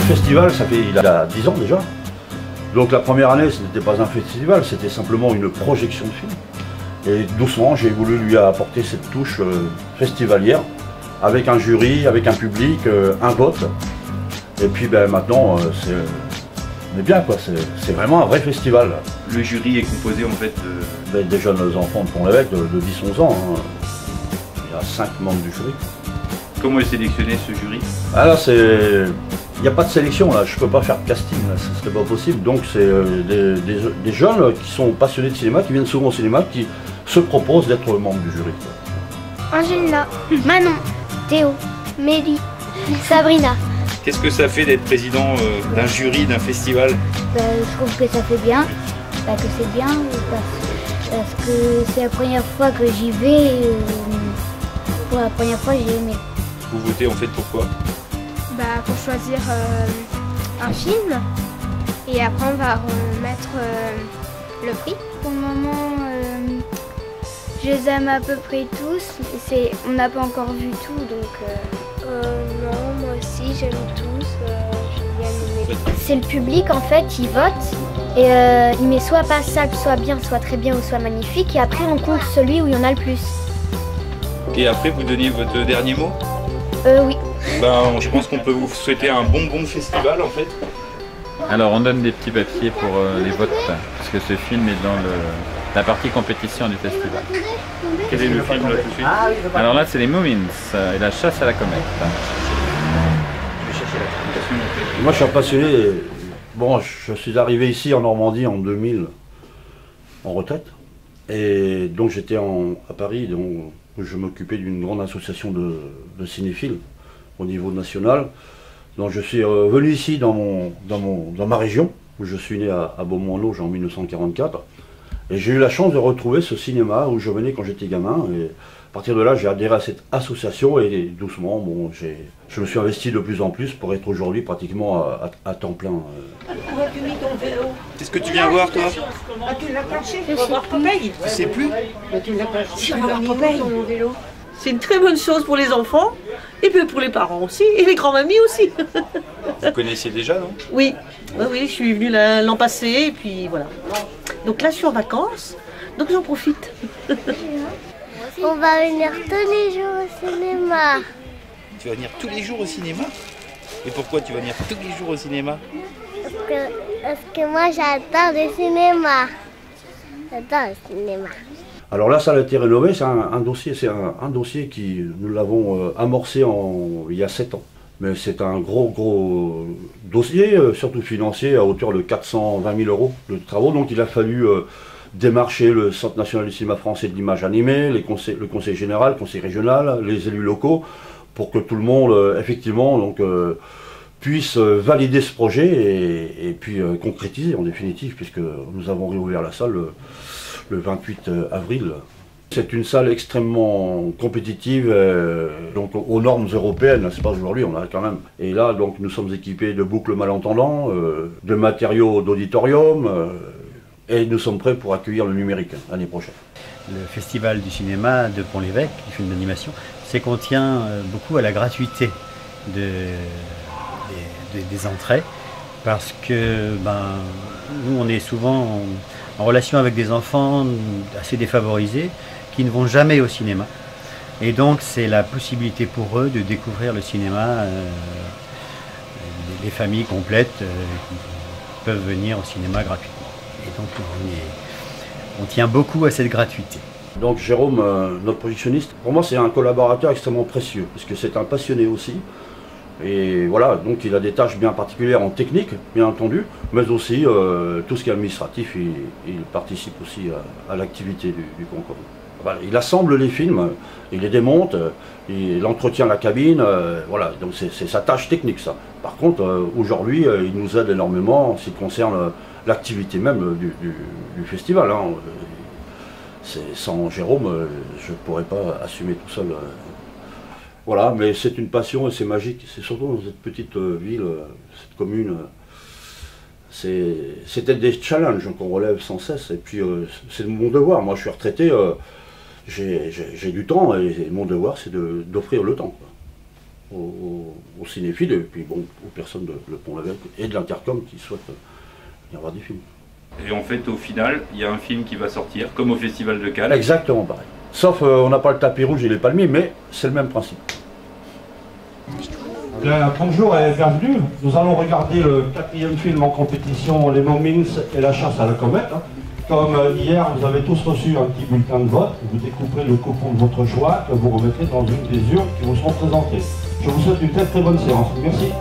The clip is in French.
festival, il a 10 ans déjà. Donc la première année, ce n'était pas un festival, c'était simplement une projection de film. Et doucement, j'ai voulu lui apporter cette touche festivalière, avec un jury, avec un public, un vote. Et puis maintenant, on est bien quoi, c'est vraiment un vrai festival. Le jury est composé en fait Des jeunes enfants de Pont-l'Évêque de 10-11 ans. Hein. Il y a 5 membres du jury. Comment est sélectionné ce jury? Ah là, il n'y a pas de sélection là, je ne peux pas faire de casting, là, ce serait pas possible. Donc c'est des jeunes qui sont passionnés de cinéma, qui viennent souvent au cinéma, qui se proposent d'être membres du jury. Angela, Manon, Théo, Mélie, Sabrina. Qu'est-ce que ça fait d'être président d'un jury, d'un festival? Je trouve que ça fait bien, que c'est bien, parce que c'est la première fois que j'y vais, pour la première fois j'ai aimé. Vous votez en fait pourquoi? Pour choisir un film, et après on va remettre le prix. Pour le moment, je les aime à peu près tous, on n'a pas encore vu tout, donc non, moi aussi j'aime tous, j'ai bien aimé. C'est le public en fait, il vote, et il met soit passable, soit bien, soit très bien ou soit magnifique, et après on compte celui où il y en a le plus. Et après vous donnez votre dernier mot? Oui. Je pense qu'on peut vous souhaiter un bon festival en fait. Alors on donne des petits papiers pour les votes, parce que ce film est dans la partie compétition du festival. Quel est le film là tout de suite? Alors là c'est les Moomins et la chasse à la comète. Moi je suis un passionné, bon je suis arrivé ici en Normandie en 2000 en retraite. Et donc j'étais à Paris, donc, où je m'occupais d'une grande association de cinéphiles au niveau national. Donc je suis venu ici dans ma région, où je suis né à Beaumont-en-Auge en 1944. Et j'ai eu la chance de retrouver ce cinéma où je venais quand j'étais gamin. Et à partir de là, j'ai adhéré à cette association et doucement, bon, je me suis investi de plus en plus pour être aujourd'hui pratiquement à temps plein. Où as-tu mis ton vélo? Qu'est-ce que tu viens voir toi? Tu l'as caché pour voir Popeye? Tu sais plus? Tu l'as caché pour voir Popeye. C'est une très bonne chose pour les enfants, et puis pour les parents aussi, et les grands-mamies aussi. Vous connaissiez déjà, non? Oui, je suis venue l'an passé, et puis voilà. Donc là, je suis en vacances, donc j'en profite. On va venir tous les jours au cinéma. Tu vas venir tous les jours au cinéma? Et pourquoi tu vas venir tous les jours au cinéma? Parce que moi j'adore le cinéma. J'adore le cinéma. Alors la salle a été rénovée, c'est un dossier qui nous l'avons amorcé il y a 7 ans. Mais c'est un gros dossier, surtout financier, à hauteur de 420 000 € de travaux. Donc il a fallu démarcher le Centre national du cinéma français de l'image animée, le conseil général, le conseil régional, les élus locaux, pour que tout le monde, effectivement, donc, puisse valider ce projet et puis concrétiser en définitive, puisque nous avons réouvert la salle le 28 avril. C'est une salle extrêmement compétitive, donc aux normes européennes, c'est pas aujourd'hui, on a quand même. Et là, donc, nous sommes équipés de boucles malentendants, de matériaux d'auditorium, et nous sommes prêts pour accueillir le numérique l'année prochaine. Le festival du cinéma de Pont-l'Évêque, qui fait une animation, qu'on tient beaucoup à la gratuité des entrées, parce que nous on est souvent en relation avec des enfants assez défavorisés qui ne vont jamais au cinéma. Et donc c'est la possibilité pour eux de découvrir le cinéma, les familles complètes peuvent venir au cinéma gratuitement. Et donc on tient beaucoup à cette gratuité. Donc Jérôme, notre projectionniste, pour moi c'est un collaborateur extrêmement précieux, parce que c'est un passionné aussi. Et voilà, donc il a des tâches bien particulières en technique, bien entendu, mais aussi tout ce qui est administratif, il participe aussi à l'activité du concours. Voilà, il assemble les films, il les démonte, il entretient la cabine, voilà, donc c'est sa tâche technique ça. Par contre, aujourd'hui, il nous aide énormément en ce qui concerne l'activité même du festival. Hein. Sans Jérôme, je ne pourrais pas assumer tout seul. Voilà, mais c'est une passion et c'est magique. C'est surtout dans cette petite ville, cette commune. C'était des challenges qu'on relève sans cesse. Et puis c'est mon devoir. Moi je suis retraité, j'ai du temps et mon devoir c'est d'offrir le temps, quoi. aux cinéphiles et puis bon, aux personnes de Le Pont-l'Évêque et de l'Intercom qui souhaitent venir voir des films. Et en fait, au final, il y a un film qui va sortir, comme au Festival de Cannes. Exactement pareil. Sauf on n'a pas le tapis rouge et les palmiers, mais c'est le même principe. Bien, bonjour et bienvenue. Nous allons regarder le 4e film en compétition, Les Mommings et la chasse à la comète. Comme hier, vous avez tous reçu un petit bulletin de vote. Vous découperez le coupon de votre choix que vous remettrez dans une des urnes qui vous seront présentées. Je vous souhaite une très bonne séance. Merci.